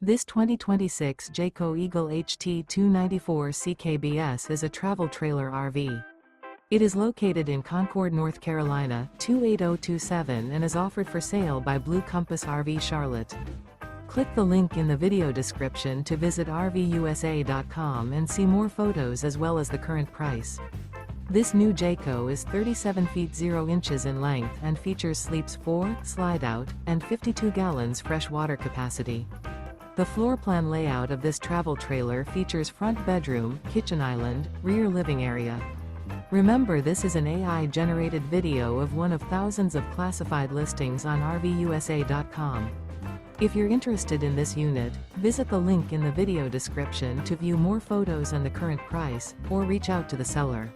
This 2026 Jayco Eagle HT 294 CKBS is a travel trailer RV. It is located in Concord, North Carolina, 28027 and is offered for sale by Blue Compass RV Charlotte. Click the link in the video description to visit RVUSA.com and see more photos as well as the current price. This new Jayco is 37 feet 0 inches in length and features sleeps 4, slide-out, and 52 gallons fresh water capacity. The floor plan layout of this travel trailer features front bedroom, kitchen island, rear living area. Remember, this is an AI-generated video of one of thousands of classified listings on RVUSA.com. If you're interested in this unit, visit the link in the video description to view more photos and the current price, or reach out to the seller.